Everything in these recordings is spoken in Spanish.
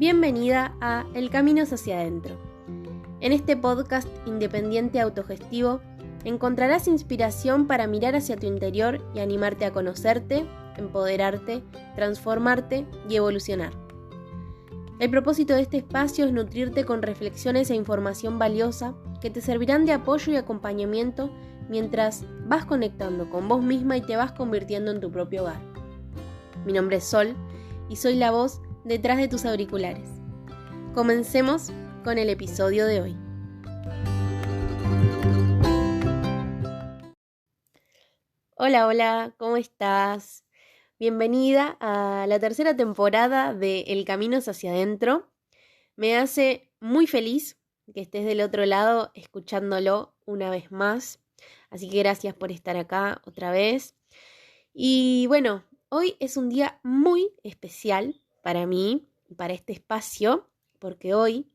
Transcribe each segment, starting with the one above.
Bienvenida a El Camino hacia adentro. En este podcast independiente autogestivo encontrarás inspiración para mirar hacia tu interior y animarte a conocerte, empoderarte, transformarte y evolucionar. El propósito de este espacio es nutrirte con reflexiones e información valiosa que te servirán de apoyo y acompañamiento mientras vas conectando con vos misma y te vas convirtiendo en tu propio hogar. Mi nombre es Sol y soy la voz detrás de tus auriculares. Comencemos con el episodio de hoy. Hola, ¿cómo estás? Bienvenida a la tercera temporada de El Camino hacia adentro. Me hace muy feliz que estés del otro lado escuchándolo una vez más. Así que gracias por estar acá otra vez. Y bueno, hoy es un día muy especial para mí, para este espacio, porque hoy,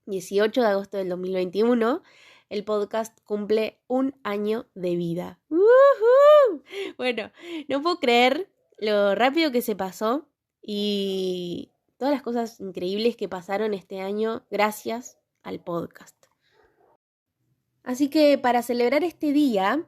18 de agosto del 2021, el podcast cumple un año de vida. ¡Woohoo! Bueno, no puedo creer lo rápido que se pasó y todas las cosas increíbles que pasaron este año gracias al podcast. Así que para celebrar este día,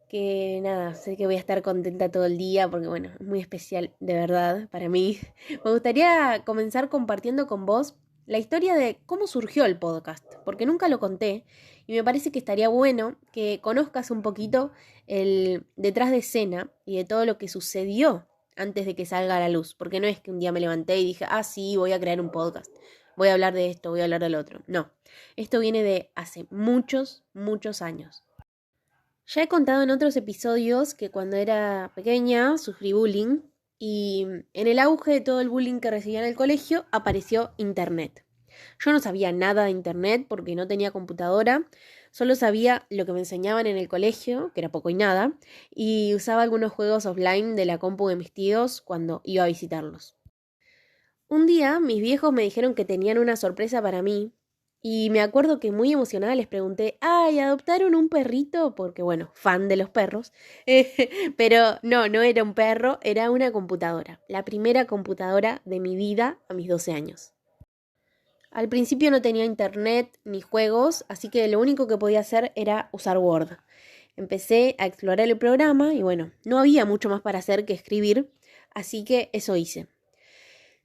que nada, sé que voy a estar contenta todo el día porque bueno, es muy especial de verdad para mí. Me gustaría comenzar compartiendo con vos la historia de cómo surgió el podcast, porque nunca lo conté y me parece que estaría bueno que conozcas un poquito el detrás de escena y de todo lo que sucedió antes de que salga a la luz, porque no es que un día me levanté y dije, sí, voy a crear un podcast, voy a hablar de esto, voy a hablar del otro. No, esto viene de hace muchos años. Ya he contado en otros episodios que cuando era pequeña sufrí bullying y en el auge de todo el bullying que recibía en el colegio apareció Internet. Yo no sabía nada de Internet porque no tenía computadora, solo sabía lo que me enseñaban en el colegio, que era poco y nada, y usaba algunos juegos offline de la compu de mis tíos cuando iba a visitarlos. Un día mis viejos me dijeron que tenían una sorpresa para mí y me acuerdo que muy emocionada les pregunté, ¿adoptaron un perrito? Porque bueno, fan de los perros, pero no era un perro, era una computadora, la primera computadora de mi vida a mis 12 años. Al principio no tenía internet ni juegos, así que lo único que podía hacer era usar Word. Empecé a explorar el programa y bueno, no había mucho más para hacer que escribir, así que eso hice.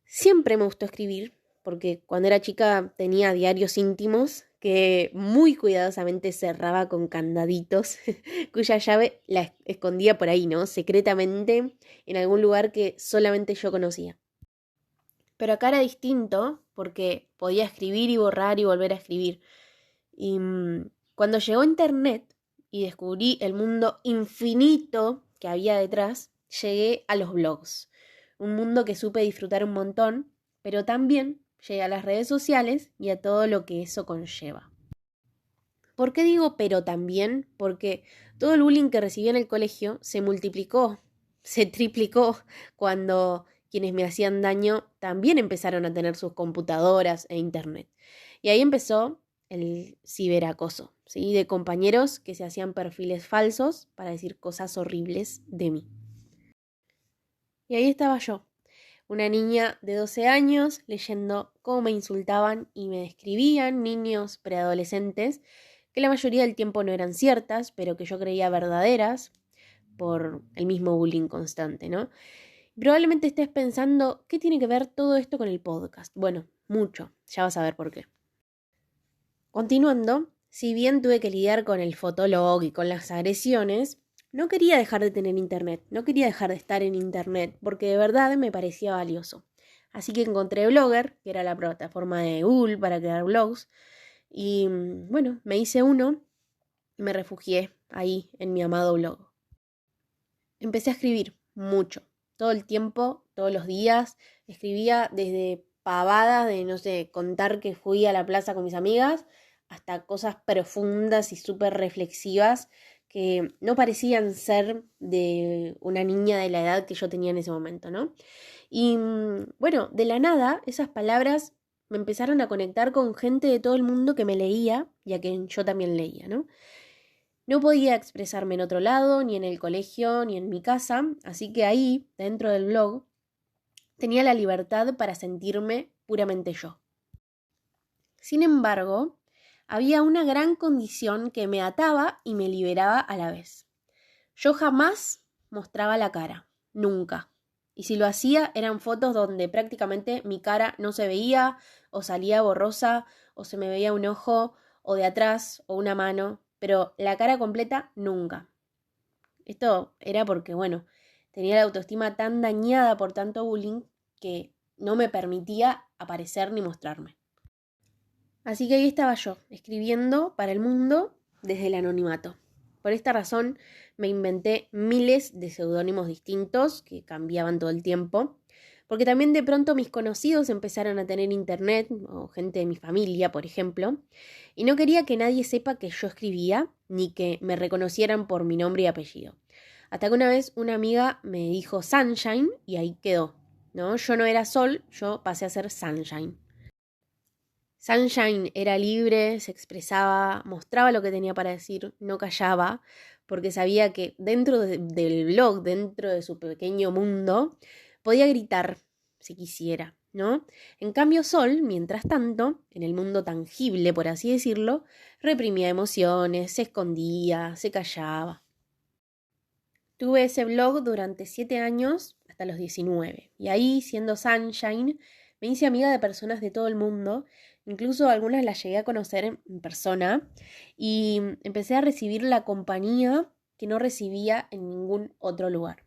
Siempre me gustó escribir, porque cuando era chica tenía diarios íntimos que muy cuidadosamente cerraba con candaditos, cuya llave la escondía por ahí, ¿no? Secretamente en algún lugar que solamente yo conocía. Pero acá era distinto, porque podía escribir y borrar y volver a escribir. Y cuando llegó Internet y descubrí el mundo infinito que había detrás, llegué a los blogs. Un mundo que supe disfrutar un montón, pero también llegué a las redes sociales y a todo lo que eso conlleva. ¿Por qué digo pero también? Porque todo el bullying que recibí en el colegio se multiplicó, se triplicó cuando quienes me hacían daño también empezaron a tener sus computadoras e internet. Y ahí empezó el ciberacoso, ¿sí? De compañeros que se hacían perfiles falsos para decir cosas horribles de mí. Y ahí estaba yo, una niña de 12 años leyendo cómo me insultaban y me describían niños preadolescentes que la mayoría del tiempo no eran ciertas, pero que yo creía verdaderas por el mismo bullying constante, ¿no? Probablemente estés pensando, ¿qué tiene que ver todo esto con el podcast? Bueno, mucho, ya vas a ver por qué. Continuando, si bien tuve que lidiar con el fotolog y con las agresiones, no quería dejar de tener internet, no quería dejar de estar en internet, porque de verdad me parecía valioso. Así que encontré Blogger, que era la plataforma de Google para crear blogs, y bueno, me hice uno y me refugié ahí en mi amado blog. Empecé a escribir mucho, todo el tiempo, todos los días. Escribía desde pavadas de, no sé, contar que fui a la plaza con mis amigas, hasta cosas profundas y súper reflexivas que no parecían ser de una niña de la edad que yo tenía en ese momento, ¿no? Y bueno, de la nada, esas palabras me empezaron a conectar con gente de todo el mundo que me leía y a quien yo también leía, ¿no? No podía expresarme en otro lado, ni en el colegio, ni en mi casa, así que ahí, dentro del blog, tenía la libertad para sentirme puramente yo. Sin embargo, había una gran condición que me ataba y me liberaba a la vez. Yo jamás mostraba la cara, nunca. Y si lo hacía, eran fotos donde prácticamente mi cara no se veía, o salía borrosa, o se me veía un ojo, o de atrás, o una mano, pero la cara completa nunca. Esto era porque, bueno, tenía la autoestima tan dañada por tanto bullying que no me permitía aparecer ni mostrarme. Así que ahí estaba yo, escribiendo para el mundo desde el anonimato. Por esta razón me inventé miles de seudónimos distintos que cambiaban todo el tiempo, porque también de pronto mis conocidos empezaron a tener internet, o gente de mi familia, por ejemplo, y no quería que nadie sepa que yo escribía, ni que me reconocieran por mi nombre y apellido. Hasta que una vez una amiga me dijo Sunshine y ahí quedó, ¿no? Yo no era Sol, yo pasé a ser Sunshine. Sunshine era libre, se expresaba, mostraba lo que tenía para decir, no callaba, porque sabía que dentro del blog, dentro de su pequeño mundo, podía gritar si quisiera, ¿no? En cambio, Sol, mientras tanto, en el mundo tangible, por así decirlo, reprimía emociones, se escondía, se callaba. Tuve ese blog durante 7 años, hasta los 19, y ahí, siendo Sunshine, me hice amiga de personas de todo el mundo. Incluso algunas las llegué a conocer en persona y empecé a recibir la compañía que no recibía en ningún otro lugar.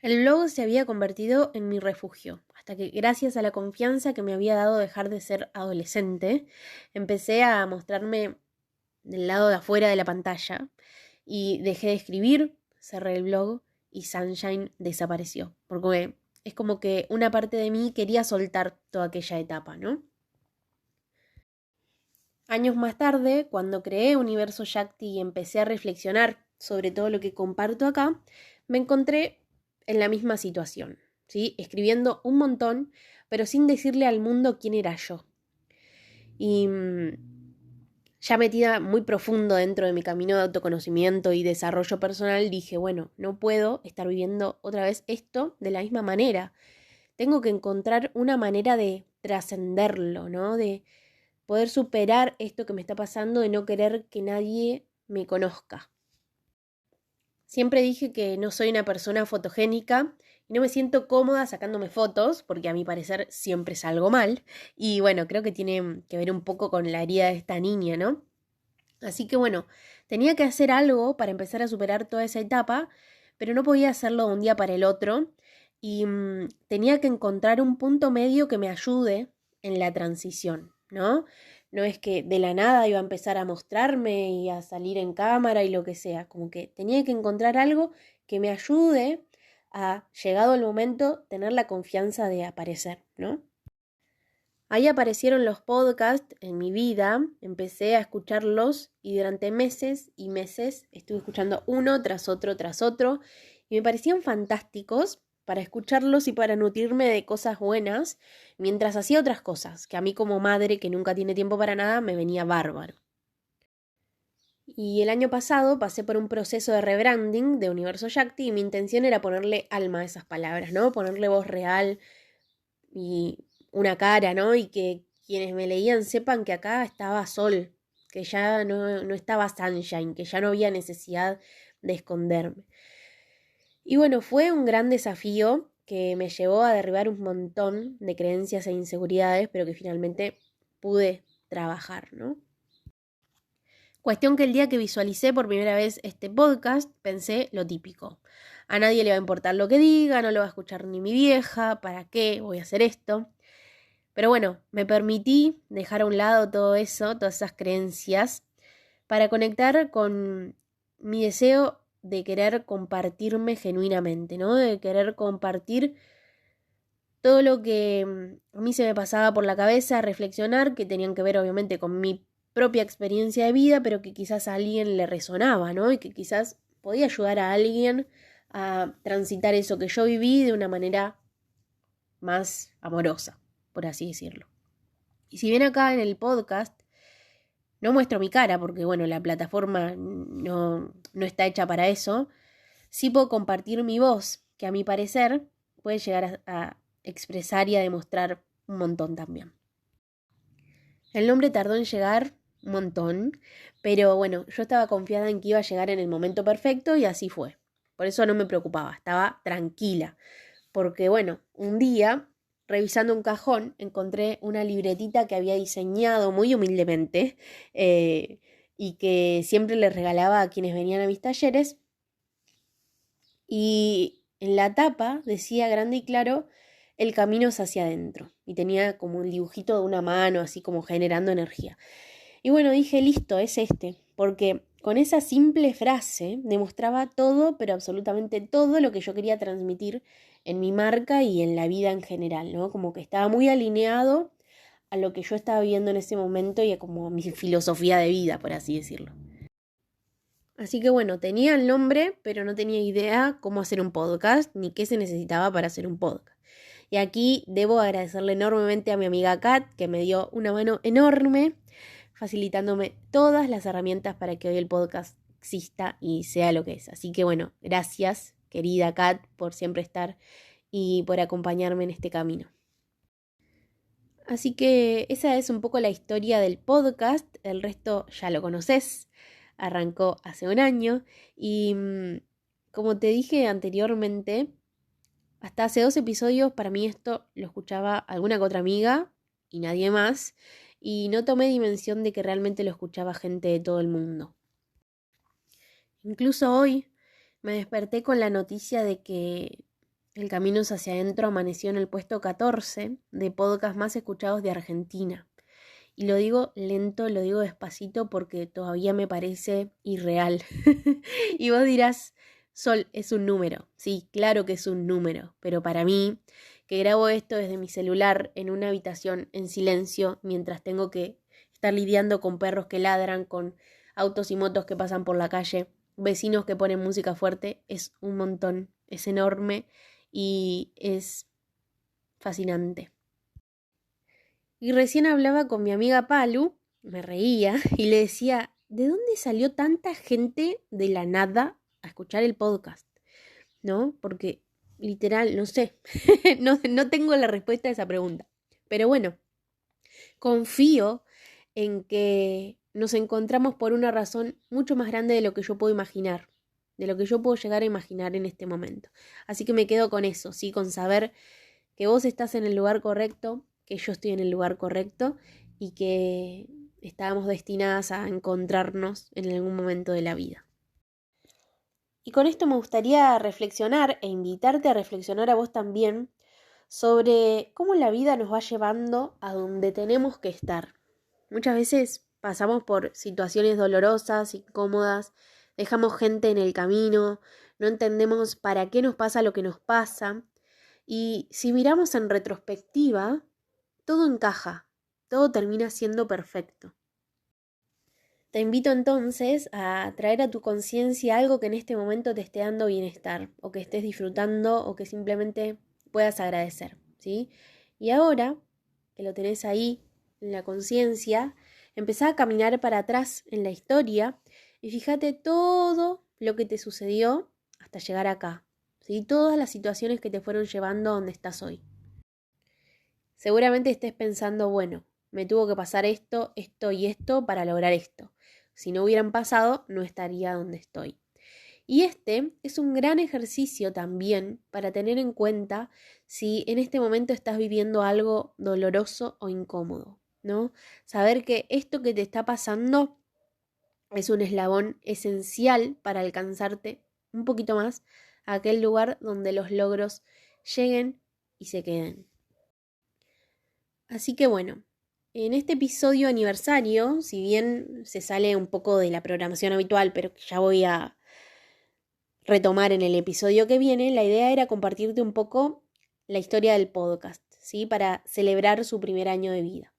El blog se había convertido en mi refugio, hasta que gracias a la confianza que me había dado dejar de ser adolescente, empecé a mostrarme del lado de afuera de la pantalla y dejé de escribir, cerré el blog y Sunshine desapareció, porque es como que una parte de mí quería soltar toda aquella etapa, ¿no? Años más tarde, cuando creé Universo Shakti y empecé a reflexionar sobre todo lo que comparto acá, me encontré en la misma situación, ¿sí? Escribiendo un montón, pero sin decirle al mundo quién era yo. Y ya metida muy profundo dentro de mi camino de autoconocimiento y desarrollo personal, dije, bueno, no puedo estar viviendo otra vez esto de la misma manera. Tengo que encontrar una manera de trascenderlo, ¿no? De poder superar esto que me está pasando, de no querer que nadie me conozca. Siempre dije que no soy una persona fotogénica y no me siento cómoda sacándome fotos, porque a mi parecer siempre salgo mal. Y bueno, creo que tiene que ver un poco con la herida de esta niña, ¿no? Así que bueno, tenía que hacer algo para empezar a superar toda esa etapa, pero no podía hacerlo de un día para el otro. Y tenía que encontrar un punto medio que me ayude en la transición, ¿no? No es que de la nada iba a empezar a mostrarme y a salir en cámara y lo que sea, como que tenía que encontrar algo que me ayude a, llegado el momento, tener la confianza de aparecer, ¿no? Ahí aparecieron los podcasts en mi vida, empecé a escucharlos y durante meses y meses estuve escuchando uno tras otro y me parecían fantásticos para escucharlos y para nutrirme de cosas buenas mientras hacía otras cosas que a mí como madre que nunca tiene tiempo para nada me venía bárbaro. Y el año pasado pasé por un proceso de rebranding de Universo Shakti y mi intención era ponerle alma a esas palabras, ¿no? Ponerle voz real y una cara, ¿no? Y que quienes me leían sepan que acá estaba Sol, que ya no estaba Sunshine, que ya no había necesidad de esconderme. Y bueno, fue un gran desafío que me llevó a derribar un montón de creencias e inseguridades, pero que finalmente pude trabajar, ¿no? Cuestión que el día que visualicé por primera vez este podcast, pensé lo típico. A nadie le va a importar lo que diga, no lo va a escuchar ni mi vieja, ¿para qué voy a hacer esto? Pero bueno, me permití dejar a un lado todo eso, todas esas creencias, para conectar con mi deseo de querer compartirme genuinamente, ¿no? De querer compartir todo lo que a mí se me pasaba por la cabeza, reflexionar, que tenían que ver obviamente con mi propia experiencia de vida, pero que quizás a alguien le resonaba, ¿no? Y que quizás podía ayudar a alguien a transitar eso que yo viví de una manera más amorosa, por así decirlo. Y si bien acá en el podcast no muestro mi cara, porque bueno, la plataforma no está hecha para eso, sí puedo compartir mi voz, que a mi parecer puede llegar a expresar y a demostrar un montón también. El nombre tardó en llegar un montón, pero bueno, yo estaba confiada en que iba a llegar en el momento perfecto y así fue. Por eso no me preocupaba, estaba tranquila. Porque bueno, un día, revisando un cajón, encontré una libretita que había diseñado muy humildemente y que siempre le regalaba a quienes venían a mis talleres. Y en la tapa decía grande y claro, el camino es hacia adentro. Y tenía como un dibujito de una mano, así como generando energía. Y bueno, dije, listo, es este. Porque con esa simple frase demostraba todo, pero absolutamente todo lo que yo quería transmitir en mi marca y en la vida en general, ¿no? Como que estaba muy alineado a lo que yo estaba viviendo en ese momento y a como mi filosofía de vida, por así decirlo. Así que bueno, tenía el nombre, pero no tenía idea cómo hacer un podcast ni qué se necesitaba para hacer un podcast. Y aquí debo agradecerle enormemente a mi amiga Kat, que me dio una mano enorme, facilitándome todas las herramientas para que hoy el podcast exista y sea lo que es. Así que bueno, gracias, querida Kat, por siempre estar y por acompañarme en este camino. Así que esa es un poco la historia del podcast, el resto ya lo conoces, arrancó hace un año y como te dije anteriormente, hasta hace 2 episodios para mí esto lo escuchaba alguna que otra amiga y nadie más y no tomé dimensión de que realmente lo escuchaba gente de todo el mundo. Incluso hoy me desperté con la noticia de que El Camino hacia adentro amaneció en el puesto 14 de podcasts más escuchados de Argentina. Y lo digo lento, lo digo despacito porque todavía me parece irreal. Y vos dirás, Sol, es un número. Sí, claro que es un número, pero para mí, que grabo esto desde mi celular en una habitación en silencio mientras tengo que estar lidiando con perros que ladran, con autos y motos que pasan por la calle, vecinos que ponen música fuerte, es un montón, es enorme y es fascinante. Y recién hablaba con mi amiga Palu, me reía y le decía, ¿de dónde salió tanta gente de la nada a escuchar el podcast? ¿No? Porque literal, no sé, no tengo la respuesta a esa pregunta. Pero bueno, confío en que nos encontramos por una razón mucho más grande de lo que yo puedo imaginar, de lo que yo puedo llegar a imaginar en este momento. Así que me quedo con eso, ¿sí? Con saber que vos estás en el lugar correcto, que yo estoy en el lugar correcto y que estábamos destinadas a encontrarnos en algún momento de la vida. Y con esto me gustaría reflexionar e invitarte a reflexionar a vos también sobre cómo la vida nos va llevando a donde tenemos que estar. Muchas veces pasamos por situaciones dolorosas, incómodas, dejamos gente en el camino, no entendemos para qué nos pasa lo que nos pasa. Y si miramos en retrospectiva, todo encaja, todo termina siendo perfecto. Te invito entonces a traer a tu conciencia algo que en este momento te esté dando bienestar, o que estés disfrutando, o que simplemente puedas agradecer, ¿sí? Y ahora que lo tenés ahí, en la conciencia, empezá a caminar para atrás en la historia y fíjate todo lo que te sucedió hasta llegar acá, ¿sí? Todas las situaciones que te fueron llevando a donde estás hoy. Seguramente estés pensando, bueno, me tuvo que pasar esto, esto y esto para lograr esto. Si no hubieran pasado, no estaría donde estoy. Y este es un gran ejercicio también para tener en cuenta si en este momento estás viviendo algo doloroso o incómodo, ¿no? Saber que esto que te está pasando es un eslabón esencial para alcanzarte un poquito más a aquel lugar donde los logros lleguen y se queden. Así que bueno, en este episodio aniversario, si bien se sale un poco de la programación habitual, pero que ya voy a retomar en el episodio que viene, la idea era compartirte un poco la historia del podcast, ¿sí? Para celebrar su primer año de vida.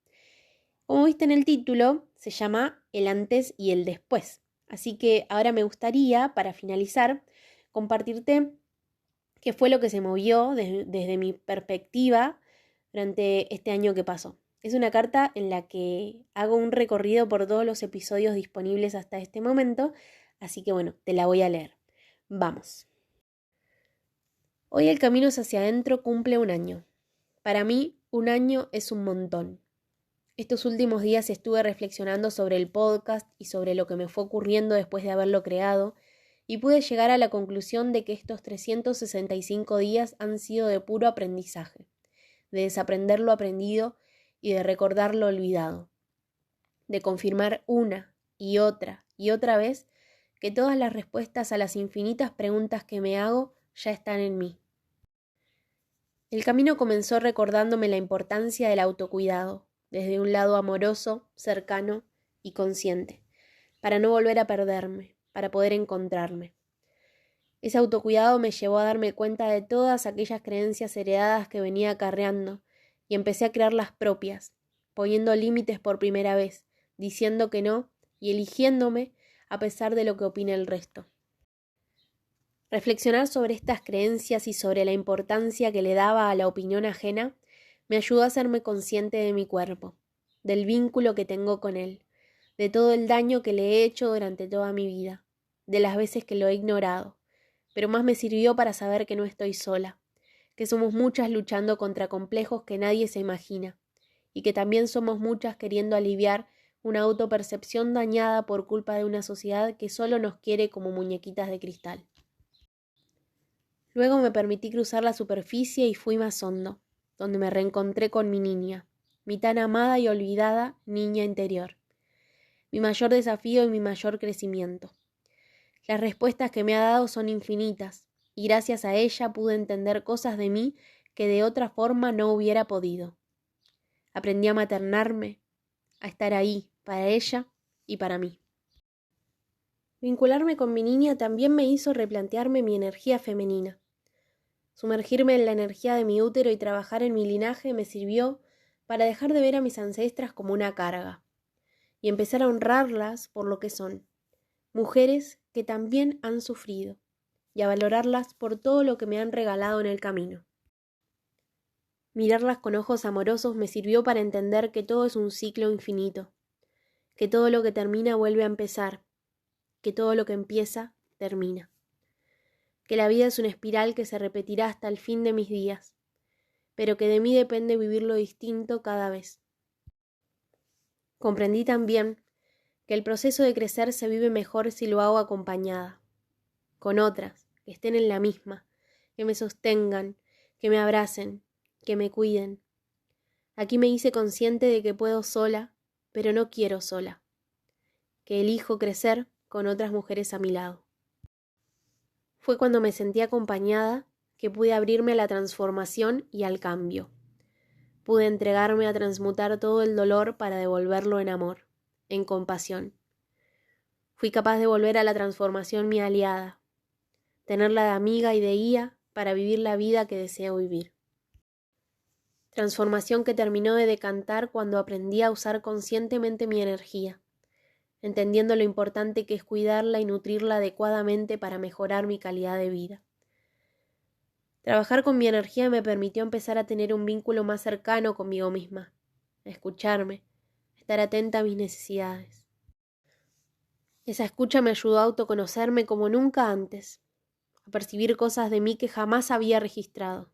Como viste en el título, se llama El antes y el después. Así que ahora me gustaría, para finalizar, compartirte qué fue lo que se movió desde mi perspectiva durante este año que pasó. Es una carta en la que hago un recorrido por todos los episodios disponibles hasta este momento, así que bueno, te la voy a leer. Vamos. Hoy el camino hacia adentro cumple 1 año. Para mí, 1 año es un montón. Estos últimos días estuve reflexionando sobre el podcast y sobre lo que me fue ocurriendo después de haberlo creado, y pude llegar a la conclusión de que estos 365 días han sido de puro aprendizaje, de desaprender lo aprendido y de recordar lo olvidado, de confirmar una y otra vez que todas las respuestas a las infinitas preguntas que me hago ya están en mí. El camino comenzó recordándome la importancia del autocuidado, desde un lado amoroso, cercano y consciente, para no volver a perderme, para poder encontrarme. Ese autocuidado me llevó a darme cuenta de todas aquellas creencias heredadas que venía acarreando y empecé a crear las propias, poniendo límites por primera vez, diciendo que no y eligiéndome a pesar de lo que opine el resto. Reflexionar sobre estas creencias y sobre la importancia que le daba a la opinión ajena me ayudó a hacerme consciente de mi cuerpo, del vínculo que tengo con él, de todo el daño que le he hecho durante toda mi vida, de las veces que lo he ignorado, pero más me sirvió para saber que no estoy sola, que somos muchas luchando contra complejos que nadie se imagina, y que también somos muchas queriendo aliviar una autopercepción dañada por culpa de una sociedad que solo nos quiere como muñequitas de cristal. Luego me permití cruzar la superficie y fui más hondo, donde me reencontré con mi niña, mi tan amada y olvidada niña interior, mi mayor desafío y mi mayor crecimiento. Las respuestas que me ha dado son infinitas, y gracias a ella pude entender cosas de mí que de otra forma no hubiera podido. Aprendí a maternarme, a estar ahí para ella y para mí. Vincularme con mi niña también me hizo replantearme mi energía femenina. Sumergirme en la energía de mi útero y trabajar en mi linaje me sirvió para dejar de ver a mis ancestras como una carga y empezar a honrarlas por lo que son, mujeres que también han sufrido, y a valorarlas por todo lo que me han regalado en el camino. Mirarlas con ojos amorosos me sirvió para entender que todo es un ciclo infinito, que todo lo que termina vuelve a empezar, que todo lo que empieza termina, que la vida es una espiral que se repetirá hasta el fin de mis días, pero que de mí depende vivirlo distinto cada vez. Comprendí también que el proceso de crecer se vive mejor si lo hago acompañada, con otras que estén en la misma, que me sostengan, que me abracen, que me cuiden. Aquí me hice consciente de que puedo sola, pero no quiero sola, que elijo crecer con otras mujeres a mi lado. Fue cuando me sentí acompañada que pude abrirme a la transformación y al cambio. Pude entregarme a transmutar todo el dolor para devolverlo en amor, en compasión. Fui capaz de volver a la transformación mi aliada, tenerla de amiga y de guía para vivir la vida que deseo vivir. Transformación que terminó de decantar cuando aprendí a usar conscientemente mi energía, entendiendo lo importante que es cuidarla y nutrirla adecuadamente para mejorar mi calidad de vida. Trabajar con mi energía me permitió empezar a tener un vínculo más cercano conmigo misma, a escucharme, a estar atenta a mis necesidades. Esa escucha me ayudó a autoconocerme como nunca antes, a percibir cosas de mí que jamás había registrado.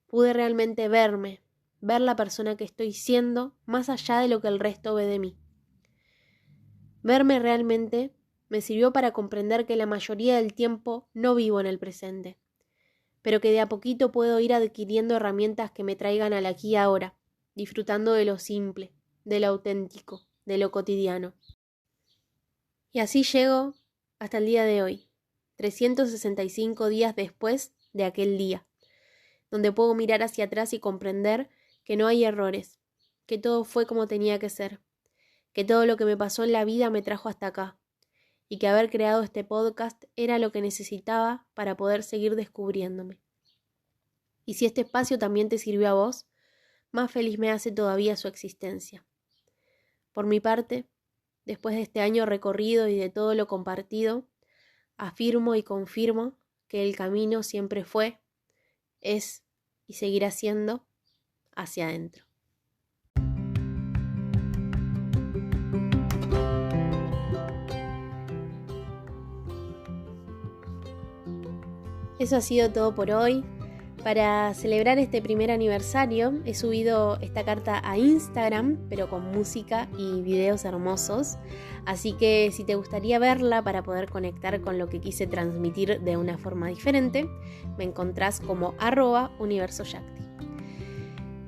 Pude realmente verme, ver la persona que estoy siendo más allá de lo que el resto ve de mí. Verme realmente me sirvió para comprender que la mayoría del tiempo no vivo en el presente, pero que de a poquito puedo ir adquiriendo herramientas que me traigan al aquí y ahora, disfrutando de lo simple, de lo auténtico, de lo cotidiano. Y así llego hasta el día de hoy, 365 días después de aquel día, donde puedo mirar hacia atrás y comprender que no hay errores, que todo fue como tenía que ser, que todo lo que me pasó en la vida me trajo hasta acá, y que haber creado este podcast era lo que necesitaba para poder seguir descubriéndome. Y si este espacio también te sirvió a vos, más feliz me hace todavía su existencia. Por mi parte, después de este año recorrido y de todo lo compartido, afirmo y confirmo que el camino siempre fue, es y seguirá siendo hacia adentro. eso ha sido todo por hoy. Para celebrar este primer aniversario he subido esta carta a Instagram, pero con música y videos hermosos. Así que si te gustaría verla para poder conectar con lo que quise transmitir de una forma diferente, me encontrás como @universoyakti.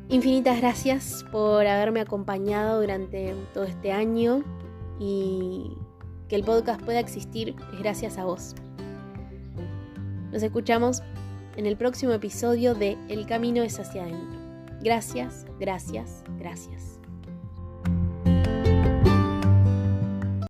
Infinitas gracias por haberme acompañado durante todo este año y que el podcast pueda existir es gracias a vos. Nos escuchamos en el próximo episodio de El camino es hacia adentro. Gracias, gracias, gracias.